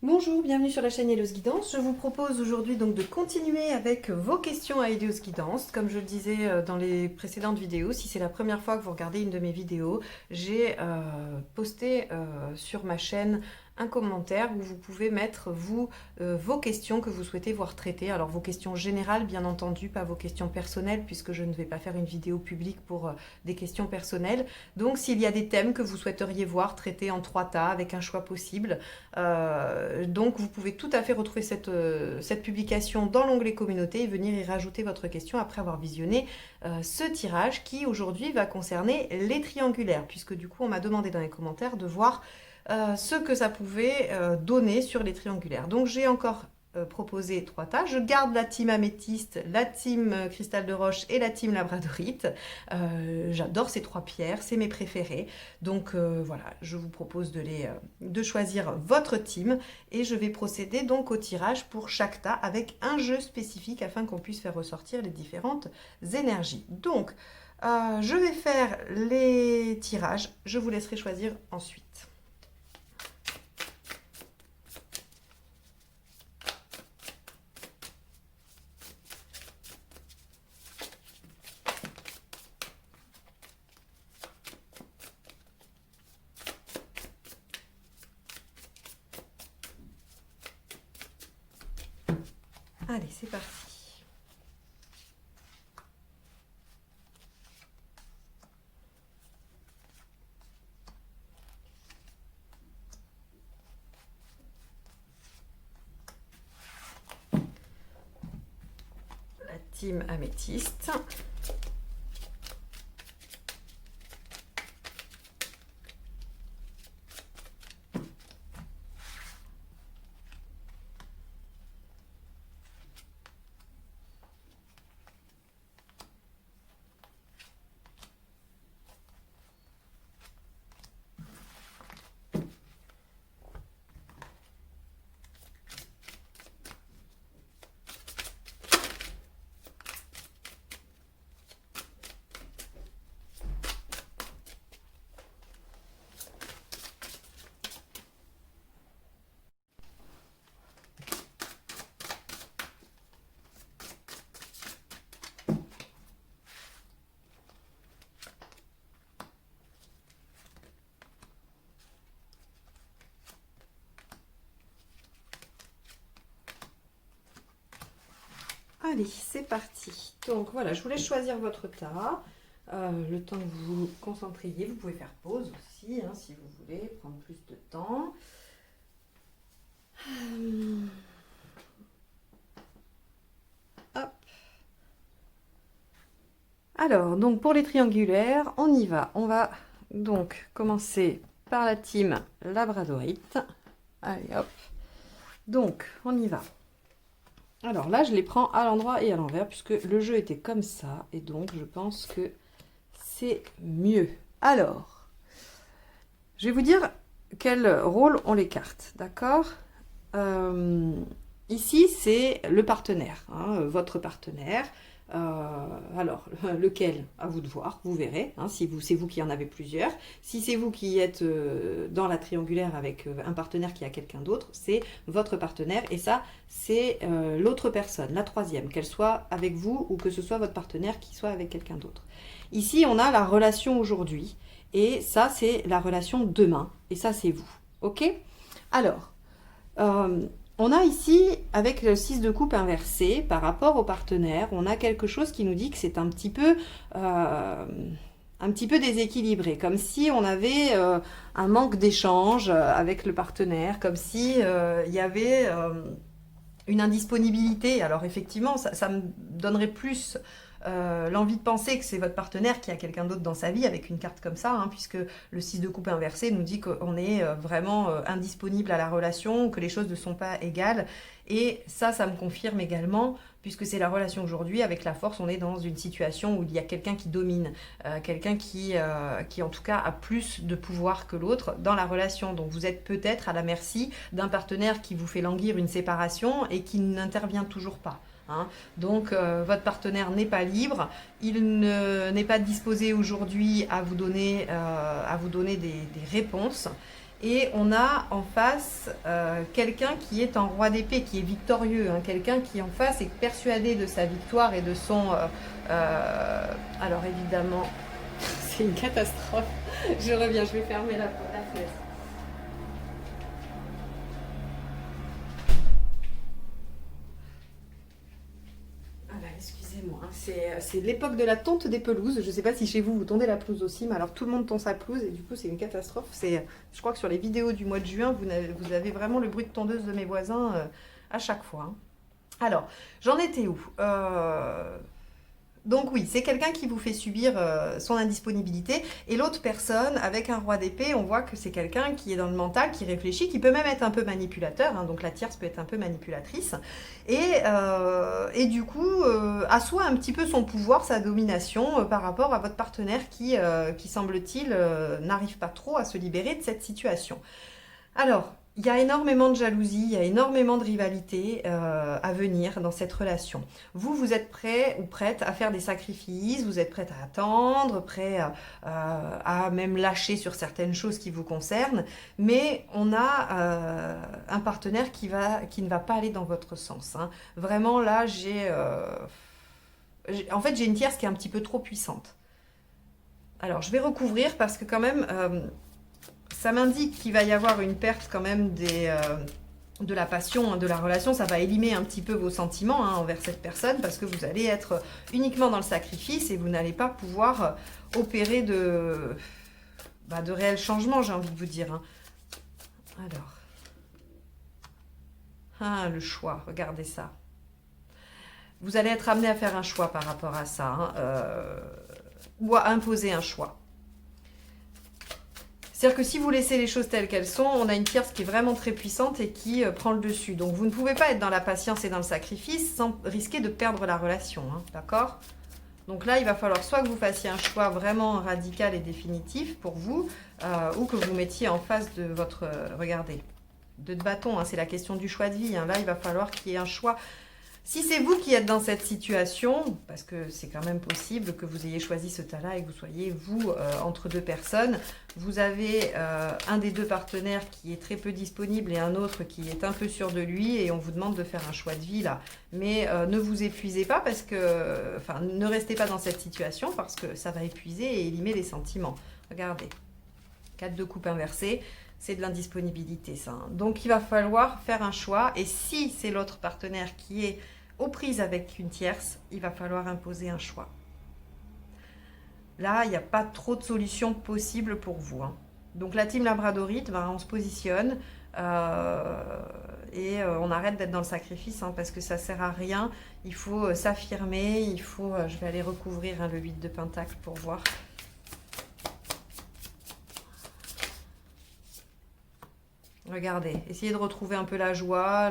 Bonjour, bienvenue sur la chaîne Helios Guidance. Je vous propose aujourd'hui donc de continuer avec vos questions à Helios Guidance. Comme je le disais dans les précédentes vidéos, si c'est la première fois que vous regardez une de mes vidéos, j'ai posté sur ma chaîne un commentaire où vous pouvez mettre vos questions que vous souhaitez voir traitées. Alors vos questions générales bien entendu, pas vos questions personnelles puisque je ne vais pas faire une vidéo publique pour des questions personnelles. Donc s'il y a des thèmes que vous souhaiteriez voir traités en 3 tas avec un choix possible, donc vous pouvez tout à fait retrouver cette publication dans l'onglet communauté et venir y rajouter votre question après avoir visionné ce tirage qui aujourd'hui va concerner les triangulaires, puisque du coup on m'a demandé dans les commentaires de voir ce que ça pouvait donner sur les triangulaires. Donc j'ai encore proposé 3 tas. Je garde la team améthyste, la team cristal de roche et la team labradorite. J'adore ces 3 pierres, c'est mes préférées. Donc voilà, je vous propose de choisir votre team et je vais procéder donc au tirage pour chaque tas avec un jeu spécifique afin qu'on puisse faire ressortir les différentes énergies. Donc je vais faire les tirages, je vous laisserai choisir ensuite. Allez, c'est parti. La team améthyste. Allez, c'est parti. Donc voilà, je vous laisse choisir votre tas. Le temps que vous vous concentriez, vous pouvez faire pause aussi, hein, si vous voulez, prendre plus de temps. Hop. Alors, donc pour les triangulaires, on y va. On va donc commencer par la team labradorite. Allez, hop. Donc, on y va. Alors là, je les prends à l'endroit et à l'envers, puisque le jeu était comme ça, et donc je pense que c'est mieux. Alors, je vais vous dire quel rôle ont les cartes, d'accord? Ici, c'est le partenaire, hein, votre partenaire. Alors, lequel, à vous de voir, vous verrez, hein, si c'est vous qui en avez plusieurs. Si c'est vous qui êtes dans la triangulaire avec un partenaire qui a quelqu'un d'autre, c'est votre partenaire et ça, c'est l'autre personne, la troisième, qu'elle soit avec vous ou que ce soit votre partenaire qui soit avec quelqu'un d'autre. Ici, on a la relation aujourd'hui et ça, c'est la relation demain et ça, c'est vous. Ok? Alors, on a ici, avec le 6 de coupe inversé, par rapport au partenaire, on a quelque chose qui nous dit que c'est un petit peu déséquilibré, comme si on avait un manque d'échange avec le partenaire, comme si il y avait une indisponibilité. Alors effectivement, ça me donnerait plus l'envie de penser que c'est votre partenaire qui a quelqu'un d'autre dans sa vie avec une carte comme ça, hein, puisque le 6 de coupe inversé nous dit qu'on est vraiment indisponible à la relation, que les choses ne sont pas égales. Et ça me confirme également, puisque c'est la relation aujourd'hui, avec la force, on est dans une situation où il y a quelqu'un qui domine, quelqu'un qui en tout cas a plus de pouvoir que l'autre dans la relation. Donc vous êtes peut-être à la merci d'un partenaire qui vous fait languir une séparation et qui n'intervient toujours pas. Hein. Donc votre partenaire n'est pas libre, il n'est pas disposé aujourd'hui à vous donner des réponses Et on a en face quelqu'un qui est en roi d'épée, qui est victorieux, hein, quelqu'un qui en face est persuadé de sa victoire et de son... alors évidemment, c'est une catastrophe. Je reviens, je vais fermer la fenêtre. Excusez-moi, c'est l'époque de la tonte des pelouses. Je ne sais pas si chez vous, vous tondez la pelouse aussi, mais alors tout le monde tond sa pelouse et du coup, c'est une catastrophe. Je crois que sur les vidéos du mois de juin, vous avez vraiment le bruit de tondeuse de mes voisins à chaque fois. Hein. Alors, j'en étais où Donc oui, c'est quelqu'un qui vous fait subir son indisponibilité. Et l'autre personne, avec un roi d'épée, on voit que c'est quelqu'un qui est dans le mental, qui réfléchit, qui peut même être un peu manipulateur. Hein, donc la tierce peut être un peu manipulatrice. Et du coup, assoit un petit peu son pouvoir, sa domination par rapport à votre partenaire qui semble-t-il, n'arrive pas trop à se libérer de cette situation. Alors, il y a énormément de jalousie, il y a énormément de rivalité à venir dans cette relation. Vous êtes prêt ou prête à faire des sacrifices, vous êtes prête à attendre, prêt à même lâcher sur certaines choses qui vous concernent, mais on a un partenaire qui ne va pas aller dans votre sens. Hein. Vraiment, là, en fait, j'ai une tierce qui est un petit peu trop puissante. Alors, je vais recouvrir parce que quand même... ça m'indique qu'il va y avoir une perte quand même de la passion, hein, de la relation. Ça va élimer un petit peu vos sentiments hein, envers cette personne parce que vous allez être uniquement dans le sacrifice et vous n'allez pas pouvoir opérer de réels changements, j'ai envie de vous dire. Hein. Alors. Ah, le choix, regardez ça. Vous allez être amené à faire un choix par rapport à ça. Hein, ou à imposer un choix. C'est-à-dire que si vous laissez les choses telles qu'elles sont, on a une tierce qui est vraiment très puissante et qui prend le dessus. Donc vous ne pouvez pas être dans la patience et dans le sacrifice sans risquer de perdre la relation, hein, d'accord ? Donc là, il va falloir soit que vous fassiez un choix vraiment radical et définitif pour vous, ou que vous mettiez en face de votre... regardez, deux de bâton, hein, c'est la question du choix de vie. Hein. Là, il va falloir qu'il y ait un choix... Si c'est vous qui êtes dans cette situation, parce que c'est quand même possible que vous ayez choisi ce tas-là et que vous soyez, vous, entre deux personnes, vous avez un des deux partenaires qui est très peu disponible et un autre qui est un peu sûr de lui et on vous demande de faire un choix de vie là. Mais ne vous épuisez pas parce que... Enfin, ne restez pas dans cette situation parce que ça va épuiser et élimer les sentiments. Regardez, 4 de coupe inversée. C'est de l'indisponibilité, ça. Hein. Donc, il va falloir faire un choix. Et si c'est l'autre partenaire qui est aux prises avec une tierce, il va falloir imposer un choix. Là, il n'y a pas trop de solutions possibles pour vous. Hein. Donc, la team Labradorite, on se positionne et on arrête d'être dans le sacrifice hein, parce que ça ne sert à rien. Il faut s'affirmer. Il faut... je vais aller recouvrir hein, le 8 de Pentacle pour voir... Regardez, essayez de retrouver un peu la joie,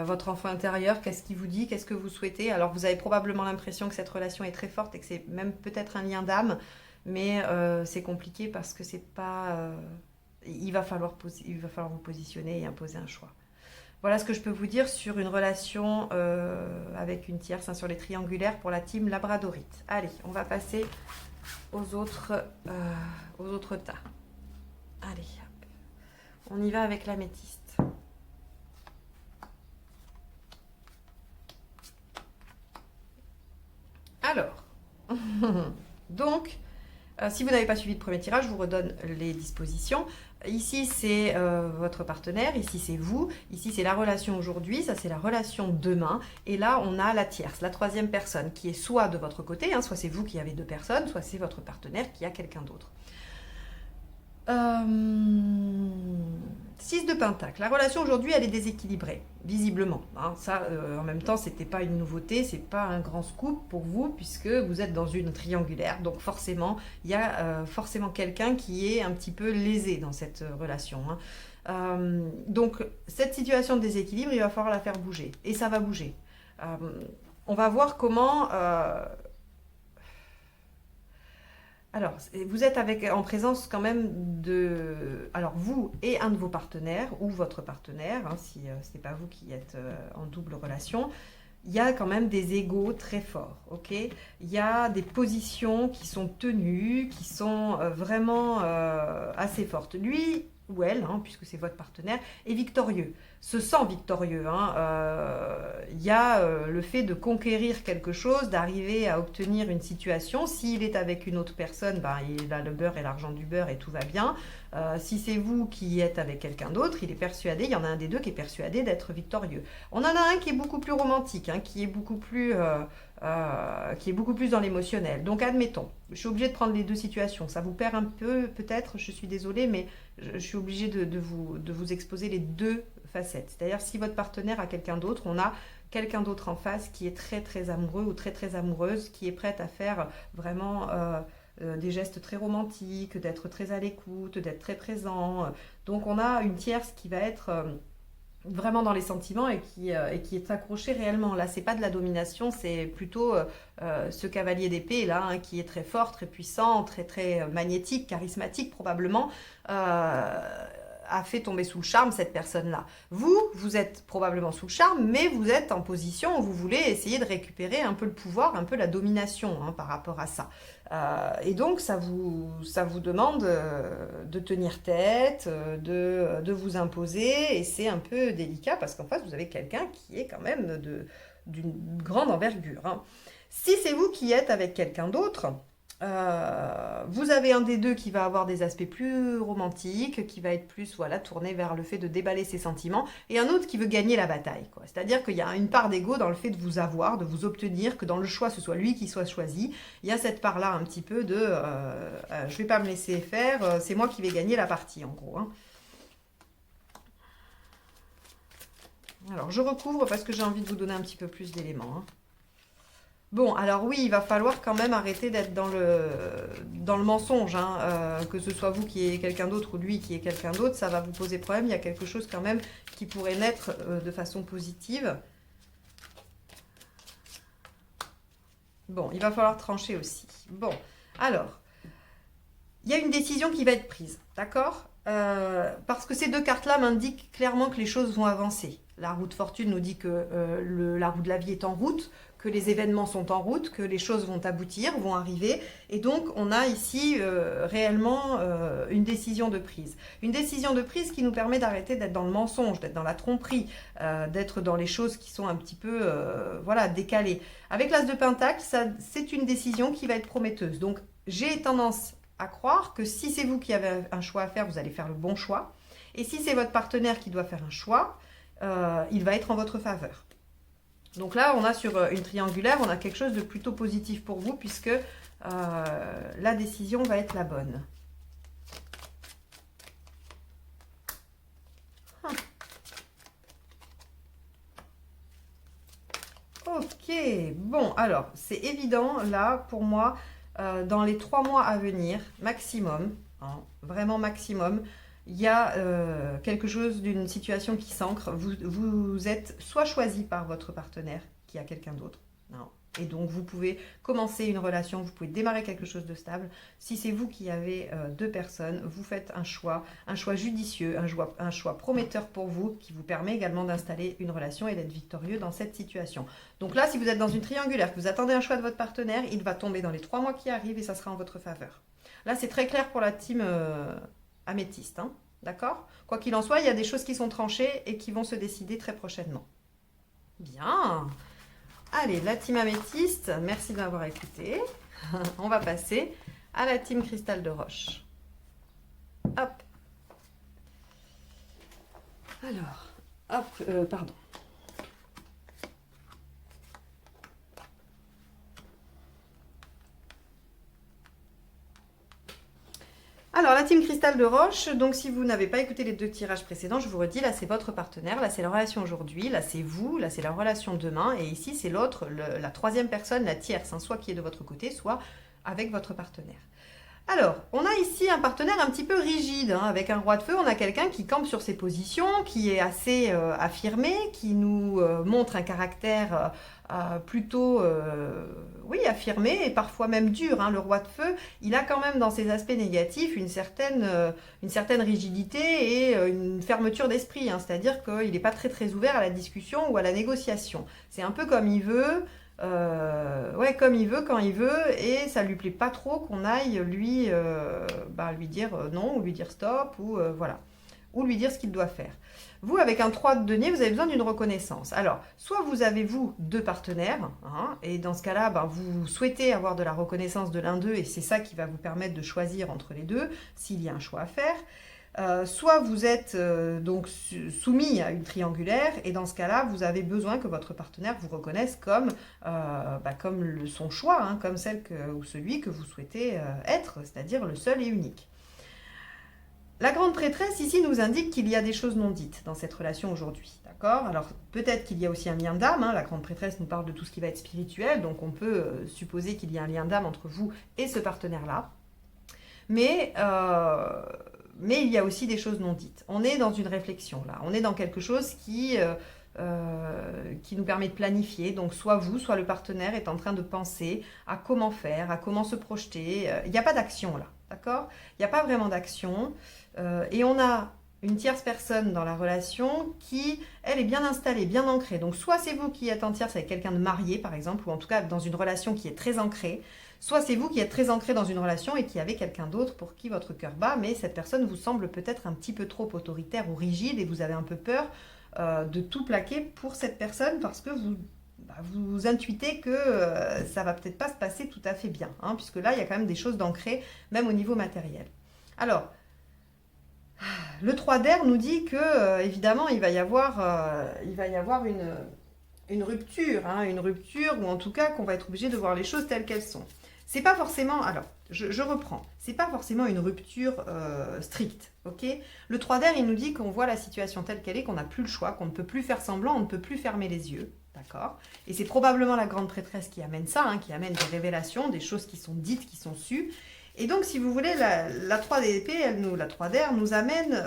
votre enfant intérieur, qu'est-ce qu'il vous dit, qu'est-ce que vous souhaitez. Alors vous avez probablement l'impression que cette relation est très forte et que c'est même peut-être un lien d'âme, mais c'est compliqué parce que c'est pas... il va falloir vous positionner et imposer un choix. Voilà ce que je peux vous dire sur une relation avec une tierce, hein, sur les triangulaires pour la team Labradorite. Allez, on va passer aux autres tas. Allez. On y va avec l'améthyste. Alors, donc, si vous n'avez pas suivi le premier tirage, je vous redonne les dispositions. Ici, c'est votre partenaire, ici, c'est vous, ici, c'est la relation aujourd'hui, ça, c'est la relation demain. Et là, on a la tierce, la troisième personne, qui est soit de votre côté, hein, soit c'est vous qui avez deux personnes, soit c'est votre partenaire qui a quelqu'un d'autre. 6 de Pentacle. La relation aujourd'hui, elle est déséquilibrée, visiblement. Hein. Ça, en même temps, c'était pas une nouveauté, c'est pas un grand scoop pour vous, puisque vous êtes dans une triangulaire. Donc forcément, il y a forcément quelqu'un qui est un petit peu lésé dans cette relation. Hein. Donc cette situation de déséquilibre, il va falloir la faire bouger. Et ça va bouger. On va voir comment... Alors, vous êtes en présence quand même de... Alors, vous et un de vos partenaires, ou votre partenaire, hein, si ce n'est pas vous qui êtes en double relation, il y a quand même des égos très forts, ok ? Il y a des positions qui sont tenues, qui sont vraiment assez fortes. Lui ou elle, hein, puisque c'est votre partenaire, est victorieux, se sent victorieux. Il y a le fait de conquérir quelque chose, d'arriver à obtenir une situation. S'il est avec une autre personne, ben, il a le beurre et l'argent du beurre et tout va bien. Si c'est vous qui êtes avec quelqu'un d'autre, il est persuadé, il y en a un des deux qui est persuadé d'être victorieux. On en a un qui est beaucoup plus romantique, hein, qui est beaucoup plus dans l'émotionnel. Donc admettons, je suis obligée de prendre les deux situations. Ça vous perd un peu peut-être, je suis désolée, mais je suis obligée de vous exposer les deux facettes. C'est-à-dire si votre partenaire a quelqu'un d'autre, on a quelqu'un d'autre en face qui est très très amoureux ou très très amoureuse, qui est prête à faire vraiment des gestes très romantiques, d'être très à l'écoute, d'être très présent. Donc on a une tierce qui va être vraiment dans les sentiments et qui est accroché réellement. Là, c'est pas de la domination, c'est plutôt ce cavalier d'épée là, hein, qui est très fort, très puissant, très très magnétique, charismatique probablement, a fait tomber sous le charme cette personne-là. Vous êtes probablement sous le charme, mais vous êtes en position où vous voulez essayer de récupérer un peu le pouvoir, un peu la domination, hein, par rapport à ça. Et donc, ça vous demande de tenir tête, de vous imposer, et c'est un peu délicat parce qu'en face, vous avez quelqu'un qui est quand même d'une grande envergure, hein. Si c'est vous qui êtes avec quelqu'un d'autre, vous avez un des deux qui va avoir des aspects plus romantiques, qui va être plus voilà, tourné vers le fait de déballer ses sentiments, et un autre qui veut gagner la bataille, quoi. C'est-à-dire qu'il y a une part d'ego dans le fait de vous avoir, de vous obtenir, que dans le choix, ce soit lui qui soit choisi. Il y a cette part-là un petit peu de je vais pas me laisser faire, c'est moi qui vais gagner la partie, en gros, hein. Alors, je recouvre parce que j'ai envie de vous donner un petit peu plus d'éléments, hein. Bon, alors oui, il va falloir quand même arrêter d'être dans le mensonge, hein. Que ce soit vous qui ayez quelqu'un d'autre ou lui qui est quelqu'un d'autre, ça va vous poser problème. Il y a quelque chose quand même qui pourrait naître de façon positive. Bon, il va falloir trancher aussi. Bon, alors, il y a une décision qui va être prise, d'accord? Parce que ces deux cartes-là m'indiquent clairement que les choses vont avancer. La roue de fortune nous dit que la roue de la vie est en route, que les événements sont en route, que les choses vont aboutir, vont arriver. Et donc, on a ici réellement une décision de prise. Une décision de prise qui nous permet d'arrêter d'être dans le mensonge, d'être dans la tromperie, d'être dans les choses qui sont un petit peu voilà, décalées. Avec l'As de Pentacle, c'est une décision qui va être prometteuse. Donc, j'ai tendance à croire que si c'est vous qui avez un choix à faire, vous allez faire le bon choix. Et si c'est votre partenaire qui doit faire un choix, il va être en votre faveur. Donc là, on a sur une triangulaire, on a quelque chose de plutôt positif pour vous puisque la décision va être la bonne. Ok, bon, alors, c'est évident, là, pour moi, dans les 3 mois à venir, maximum, hein, vraiment maximum, il y a quelque chose d'une situation qui s'ancre. Vous êtes soit choisi par votre partenaire, qui a quelqu'un d'autre, hein, et donc vous pouvez commencer une relation, vous pouvez démarrer quelque chose de stable. Si c'est vous qui avez deux personnes, vous faites un choix judicieux, un choix prometteur pour vous, qui vous permet également d'installer une relation et d'être victorieux dans cette situation. Donc là, si vous êtes dans une triangulaire, que vous attendez un choix de votre partenaire, il va tomber dans les 3 mois qui arrivent et ça sera en votre faveur. Là, c'est très clair pour la team améthyste, hein, d'accord? Quoi qu'il en soit, il y a des choses qui sont tranchées et qui vont se décider très prochainement. Bien. Allez, la team améthyste, merci de m'avoir écouté. On va passer à la team cristal de roche. Hop. Alors, hop, pardon. Alors, la team cristal de roche, donc si vous n'avez pas écouté les 2 tirages précédents, je vous redis, là c'est votre partenaire, là c'est la relation aujourd'hui, là c'est vous, là c'est la relation demain, et ici c'est l'autre, la troisième personne, la tierce, hein, soit qui est de votre côté, soit avec votre partenaire. Alors, on a ici un partenaire un petit peu rigide, hein, avec un roi de feu, on a quelqu'un qui campe sur ses positions, qui est assez affirmé, qui nous montre un caractère plutôt, oui, affirmé et parfois même dur, hein. Le roi de feu, il a quand même dans ses aspects négatifs une certaine rigidité et une fermeture d'esprit, hein. C'est-à-dire qu'il n'est pas très très ouvert à la discussion ou à la négociation. C'est un peu comme il veut. Ouais, comme il veut, quand il veut, et ça lui plaît pas trop qu'on aille lui dire non ou lui dire stop ou voilà. ou lui dire ce qu'il doit faire. Vous, avec un 3 de denier, vous avez besoin d'une reconnaissance. Alors, soit vous avez, vous, deux partenaires, hein, et dans ce cas-là, ben, vous souhaitez avoir de la reconnaissance de l'un d'eux, et c'est ça qui va vous permettre de choisir entre les deux, s'il y a un choix à faire. Soit vous êtes donc soumis à une triangulaire, et dans ce cas-là, vous avez besoin que votre partenaire vous reconnaisse comme, son choix, hein, comme celle ou celui que vous souhaitez être, c'est-à-dire le seul et unique. La grande prêtresse ici nous indique qu'il y a des choses non dites dans cette relation aujourd'hui, d'accord? Alors peut-être qu'il y a aussi un lien d'âme, hein, la grande prêtresse nous parle de tout ce qui va être spirituel, donc on peut supposer qu'il y a un lien d'âme entre vous et ce partenaire-là. Mais il y a aussi des choses non dites. On est dans une réflexion là, on est dans quelque chose qui nous permet de planifier. Donc soit vous, soit le partenaire est en train de penser à comment faire, à comment se projeter. Il n'y a pas d'action là, d'accord? Il n'y a pas vraiment d'action. Et on a une tierce personne dans la relation qui, elle, est bien installée, bien ancrée. Donc soit c'est vous qui êtes en tierce avec quelqu'un de marié, par exemple, ou en tout cas dans une relation qui est très ancrée, soit c'est vous qui êtes très ancré dans une relation et qui avez quelqu'un d'autre pour qui votre cœur bat, mais cette personne vous semble peut-être un petit peu trop autoritaire ou rigide et vous avez un peu peur de tout plaquer pour cette personne parce que vous intuitez que ça va peut-être pas se passer tout à fait bien, hein, puisque là, il y a quand même des choses d'ancrées, même au niveau matériel. Alors, le 3 d'air nous dit que, évidemment, il va y avoir une rupture, hein, une rupture, ou en tout cas qu'on va être obligé de voir les choses telles qu'elles sont. C'est pas forcément, alors, je reprends, c'est pas forcément une rupture stricte, ok? Le 3 d'air, il nous dit qu'on voit la situation telle qu'elle est, qu'on n'a plus le choix, qu'on ne peut plus faire semblant, on ne peut plus fermer les yeux, d'accord? Et c'est probablement la grande prêtresse qui amène ça, hein, qui amène des révélations, des choses qui sont dites, qui sont sues. Et donc, si vous voulez, la 3 d'épée, la 3 d'air nous amène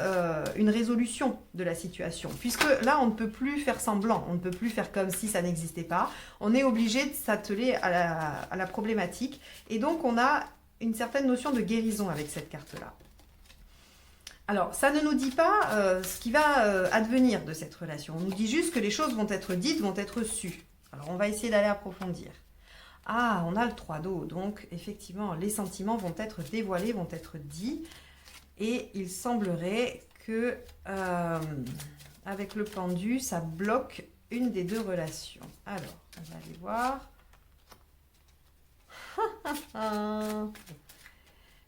une résolution de la situation. Puisque là, on ne peut plus faire semblant, on ne peut plus faire comme si ça n'existait pas. On est obligé de s'atteler à la problématique. Et donc, on a une certaine notion de guérison avec cette carte-là. Alors, ça ne nous dit pas ce qui va advenir de cette relation. On nous dit juste que les choses vont être dites, vont être sues. Alors, on va essayer d'aller approfondir. Ah, on a le 3 d'eau, donc effectivement, les sentiments vont être dévoilés, vont être dits. Et il semblerait que, avec le pendu, ça bloque une des deux relations. Alors, on va aller voir.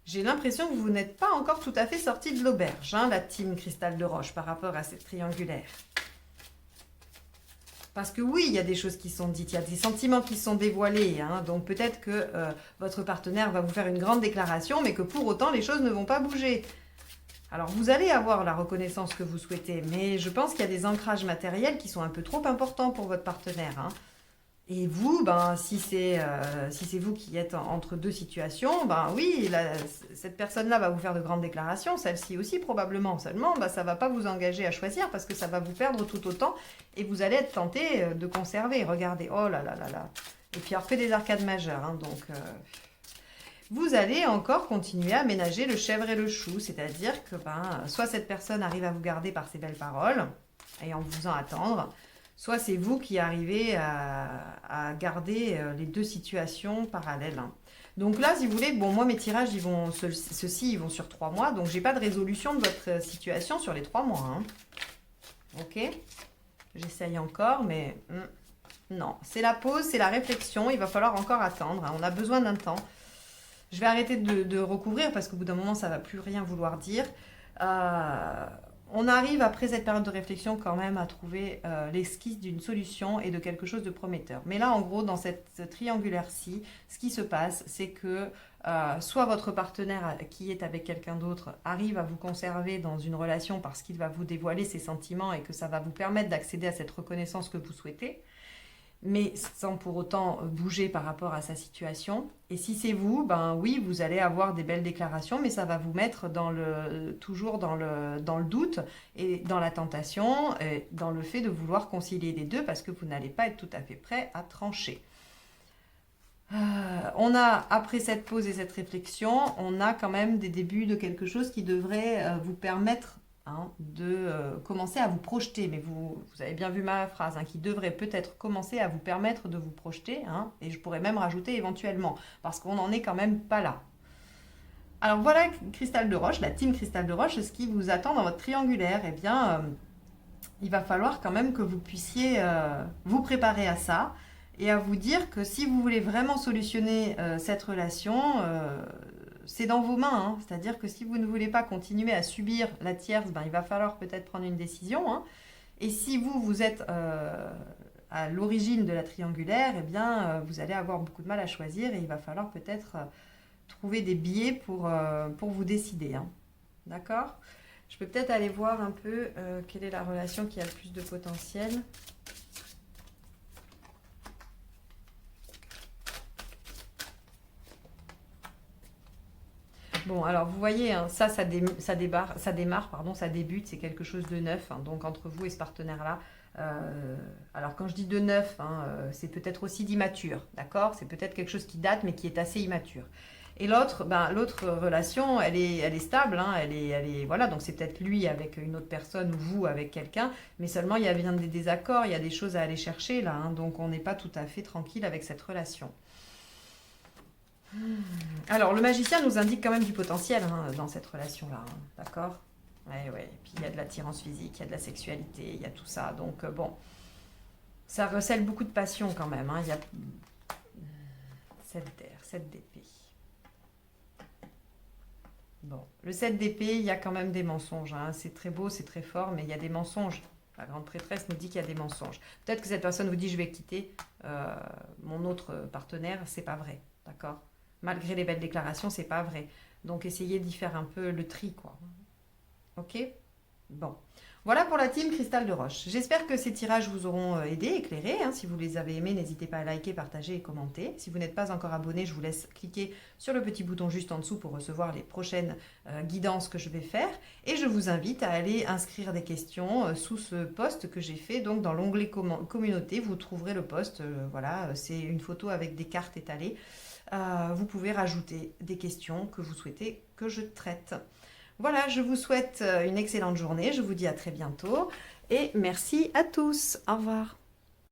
J'ai l'impression que vous n'êtes pas encore tout à fait sorti de l'auberge, hein, la team Cristal de Roche, par rapport à cette triangulaire. Parce que oui, il y a des choses qui sont dites, il y a des sentiments qui sont dévoilés. Hein, donc peut-être que votre partenaire va vous faire une grande déclaration, mais que pour autant, les choses ne vont pas bouger. Alors vous allez avoir la reconnaissance que vous souhaitez, mais je pense qu'il y a des ancrages matériels qui sont un peu trop importants pour votre partenaire. Hein. Et vous, si c'est vous qui êtes entre deux situations, oui, cette personne-là va vous faire de grandes déclarations, celle-ci aussi probablement. Seulement, ça ne va pas vous engager à choisir parce que ça va vous perdre tout autant et vous allez être tenté de conserver. Regardez, oh là là là là. Et puis après des arcades majeures, hein, donc vous allez encore continuer à ménager le chèvre et le chou, c'est-à-dire que soit cette personne arrive à vous garder par ses belles paroles et en vous faisant attendre, soit c'est vous qui arrivez à garder les deux situations parallèles. Hein. Donc là, si vous voulez, bon, moi mes tirages, ceux-ci, ils vont sur 3 mois, donc j'ai pas de résolution de votre situation sur les 3 mois. Hein. Ok? J'essaye encore, mais non. C'est la pause, c'est la réflexion, il va falloir encore attendre. Hein. On a besoin d'un temps. Je vais arrêter de recouvrir parce qu'au bout d'un moment, ça va plus rien vouloir dire. On arrive, après cette période de réflexion, quand même à trouver l'esquisse d'une solution et de quelque chose de prometteur. Mais là, en gros, dans cette triangulaire-ci, ce qui se passe, c'est que soit votre partenaire qui est avec quelqu'un d'autre arrive à vous conserver dans une relation parce qu'il va vous dévoiler ses sentiments et que ça va vous permettre d'accéder à cette reconnaissance que vous souhaitez, mais sans pour autant bouger par rapport à sa situation. Et si c'est vous, oui, vous allez avoir des belles déclarations, mais ça va vous mettre toujours dans le doute et dans la tentation, et dans le fait de vouloir concilier les deux parce que vous n'allez pas être tout à fait prêt à trancher. On a, après cette pause et cette réflexion, on a quand même des débuts de quelque chose qui devrait vous permettre de commencer à vous projeter. Mais vous avez bien vu ma phrase, qui devrait peut-être commencer à vous permettre de vous projeter. Et je pourrais même rajouter éventuellement, parce qu'on n'en est quand même pas là. Alors voilà, Cristal de Roche, la team Cristal de Roche, ce qui vous attend dans votre triangulaire. Eh bien, il va falloir quand même que vous puissiez vous préparer à ça et à vous dire que si vous voulez vraiment solutionner cette relation, c'est dans vos mains, hein. C'est-à-dire que si vous ne voulez pas continuer à subir la tierce, ben, il va falloir peut-être prendre une décision, hein. Et si vous êtes à l'origine de la triangulaire, eh bien, vous allez avoir beaucoup de mal à choisir et il va falloir peut-être trouver des biais pour vous décider, hein. D'accord? Je peux peut-être aller voir un peu quelle est la relation qui a le plus de potentiel. Bon, alors vous voyez, hein, ça démarre, pardon, ça débute, c'est quelque chose de neuf, hein, donc entre vous et ce partenaire-là. Alors quand je dis de neuf, hein, c'est peut-être aussi d'immature, d'accord? C'est peut-être quelque chose qui date, mais qui est assez immature. Et l'autre, ben, l'autre relation, elle est stable, hein, voilà, donc c'est peut-être lui avec une autre personne ou vous avec quelqu'un, mais seulement il y a bien des désaccords, il y a des choses à aller chercher là, hein, donc on n'est pas tout à fait tranquille avec cette relation. Alors, le magicien nous indique quand même du potentiel, hein, dans cette relation-là, hein, d'accord? Ouais, ouais. Et puis il y a de l'attirance physique, il y a de la sexualité, il y a tout ça. Donc, bon, ça recèle beaucoup de passion quand même, hein. Il y a 7 d'air, 7 d'épée. Bon, le 7 d'épée, il y a quand même des mensonges, hein. C'est très beau, c'est très fort, mais il y a des mensonges. La grande prêtresse nous dit qu'il y a des mensonges. Peut-être que cette personne vous dit je vais quitter mon autre partenaire, c'est pas vrai, d'accord? Malgré les belles déclarations, c'est pas vrai. Donc essayez d'y faire un peu le tri, quoi. Ok? Bon. Voilà pour la team Cristal de Roche. J'espère que ces tirages vous auront aidé, éclairé, hein. Si vous les avez aimés, n'hésitez pas à liker, partager et commenter. Si vous n'êtes pas encore abonné, je vous laisse cliquer sur le petit bouton juste en dessous pour recevoir les prochaines guidances que je vais faire. Et je vous invite à aller inscrire des questions sous ce post que j'ai fait. Donc dans l'onglet communauté, vous trouverez le post. Voilà, c'est une photo avec des cartes étalées. Vous pouvez rajouter des questions que vous souhaitez que je traite. Voilà, je vous souhaite une excellente journée, je vous dis à très bientôt et merci à tous. Au revoir.